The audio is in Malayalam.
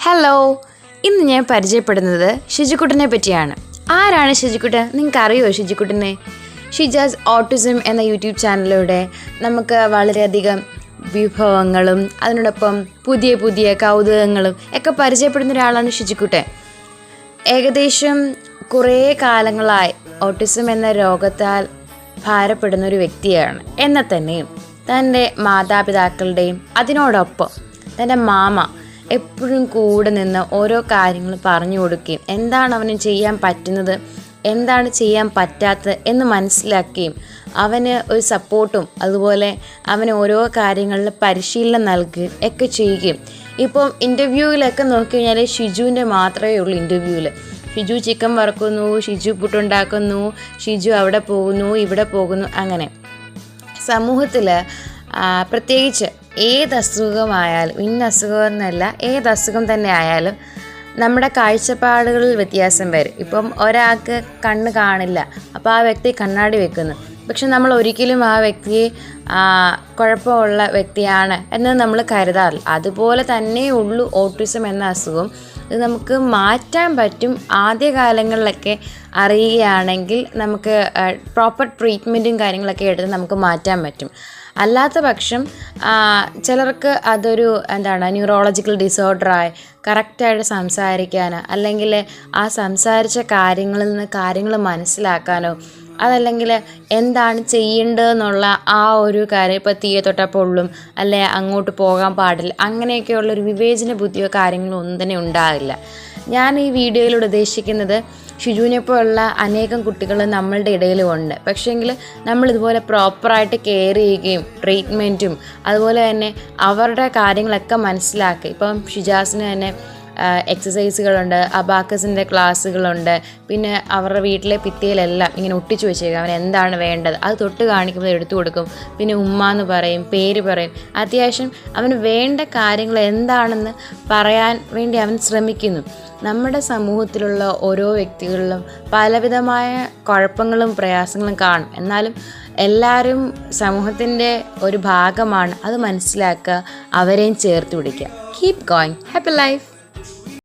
ഹലോ, ഇന്ന് ഞാൻ പരിചയപ്പെടുന്നത് ഷിജുക്കുട്ടനെ പറ്റിയാണ്. ആരാണ് ഷിജുക്കുട്ടൻ? നിങ്ങൾക്ക് അറിയുമോ ഷിജുക്കുട്ടനെ? ഷിജാസ് ഓട്ടിസം എന്ന യൂട്യൂബ് ചാനലിലൂടെ നമുക്ക് വളരെയധികം വിഭവങ്ങളും അതിനോടൊപ്പം പുതിയ പുതിയ കൗതുകങ്ങളും ഒക്കെ പരിചയപ്പെടുന്ന ഒരാളാണ് ഷിജുക്കുട്ടൻ. ഏകദേശം കുറേ കാലങ്ങളായി ഓട്ടിസം എന്ന രോഗത്താൽ ഭാരപ്പെടുന്ന ഒരു വ്യക്തിയാണ്. എന്നാൽ തന്നെയും തൻ്റെ മാതാപിതാക്കളുടെയും അതിനോടൊപ്പം തൻ്റെ മാമ എപ്പോഴും കൂടെ നിന്ന് ഓരോ കാര്യങ്ങൾ പറഞ്ഞു കൊടുക്കുകയും എന്താണ് അവന് ചെയ്യാൻ പറ്റുന്നത്, എന്താണ് ചെയ്യാൻ പറ്റാത്തത് എന്ന് മനസ്സിലാക്കുകയും അവന് ഒരു സപ്പോർട്ടും അതുപോലെ അവന് ഓരോ കാര്യങ്ങളിൽ പരിശീലനം നൽകുകയും ഒക്കെ ചെയ്യുകയും. ഇപ്പം ഇൻ്റർവ്യൂവിലൊക്കെ നോക്കിക്കഴിഞ്ഞാൽ ഷിജുവിൻ്റെ മാത്രമേ ഉള്ളൂ ഇൻ്റർവ്യൂവിൽ. ഷിജു ചിക്കൻ വറുക്കുന്നു, ഷിജു പുട്ടുണ്ടാക്കുന്നു, ഷിജു അവിടെ പോകുന്നു, ഇവിടെ പോകുന്നു. അങ്ങനെ സമൂഹത്തിൽ പ്രത്യേകിച്ച് ഏത് അസുഖമായാലും, ഇന്ന അസുഖം എന്നല്ല, ഏത് അസുഖം തന്നെ ആയാലും നമ്മുടെ കാഴ്ചപ്പാടുകളിൽ വ്യത്യാസം വരും. ഇപ്പം ഒരാൾക്ക് കണ്ണ് കാണില്ല, അപ്പോൾ ആ വ്യക്തി കണ്ണാടി വെക്കുന്നു. പക്ഷെ നമ്മൾ ഒരിക്കലും ആ വ്യക്തിയെ കുഴപ്പമുള്ള വ്യക്തിയാണ് എന്ന് നമ്മൾ കരുതാറില്ല. അതുപോലെ തന്നെ ഉള്ളൂ ഓട്ടിസം എന്ന അസുഖം. ഇത് നമുക്ക് മാറ്റാൻ പറ്റും. ആദ്യ കാലങ്ങളിലൊക്കെ അറിയുകയാണെങ്കിൽ നമുക്ക് പ്രോപ്പർ ട്രീറ്റ്മെൻറ്റും കാര്യങ്ങളൊക്കെ എടുത്ത് നമുക്ക് മാറ്റാൻ പറ്റും. അല്ലാത്ത പക്ഷം ചിലർക്ക് അതൊരു ന്യൂറോളജിക്കൽ ഡിസോർഡറായി കറക്റ്റായിട്ട് സംസാരിക്കാനോ അല്ലെങ്കിൽ ആ സംസാരിച്ച കാര്യങ്ങളിൽ നിന്ന് കാര്യങ്ങൾ മനസ്സിലാക്കാനോ അതല്ലെങ്കിൽ എന്താണ് ചെയ്യേണ്ടതെന്നുള്ള ആ ഒരു കാര്യം, ഇപ്പോൾ തീയെ തൊട്ടാൽ പൊള്ളും അല്ലെ അങ്ങോട്ട് പോകാൻ പാടില്ല, അങ്ങനെയൊക്കെയുള്ളൊരു വിവേചന ബുദ്ധിയോ കാര്യങ്ങളോ ഒന്നും തന്നെ ഉണ്ടാകില്ല. ഞാൻ ഈ വീഡിയോയിലൂടെ ഉദ്ദേശിക്കുന്നത് ഷിജുവിനെ പോലുള്ള അനേകം കുട്ടികൾ നമ്മളുടെ ഇടയിലും ഉണ്ട്. പക്ഷേങ്കിൽ നമ്മളിതുപോലെ പ്രോപ്പറായിട്ട് കെയർ ചെയ്യുകയും ട്രീറ്റ്മെൻറ്റും അതുപോലെ തന്നെ അവരുടെ കാര്യങ്ങളൊക്കെ മനസ്സിലാക്കി. ഇപ്പം ഷിജാസിന് തന്നെ എക്സസൈസുകളുണ്ട്, അബാക്കസിൻ്റെ ക്ലാസ്സുകളുണ്ട്, പിന്നെ അവരുടെ വീട്ടിലെ ഭിത്തിയിലെല്ലാം ഇങ്ങനെ ഒട്ടിച്ചു വെച്ചേക്കും. അവൻ എന്താണ് വേണ്ടത് അത് തൊട്ട് കാണിക്കുമ്പോൾ എടുത്തു കൊടുക്കും. പിന്നെ ഉമ്മ എന്ന് പറയും, പേര് പറയും. അത്യാവശ്യം അവന് വേണ്ട കാര്യങ്ങൾ എന്താണെന്ന് പറയാൻ വേണ്ടി അവൻ ശ്രമിക്കുന്നു. നമ്മുടെ സമൂഹത്തിലുള്ള ഓരോ വ്യക്തികളിലും പലവിധമായ കുഴപ്പങ്ങളും പ്രയാസങ്ങളും കാണും. എന്നാലും എല്ലാവരും സമൂഹത്തിൻ്റെ ഒരു ഭാഗമാണ്. അത് മനസ്സിലാക്കുക, അവരെയും ചേർത്ത് പിടിക്കുക. Keep going. Happy life.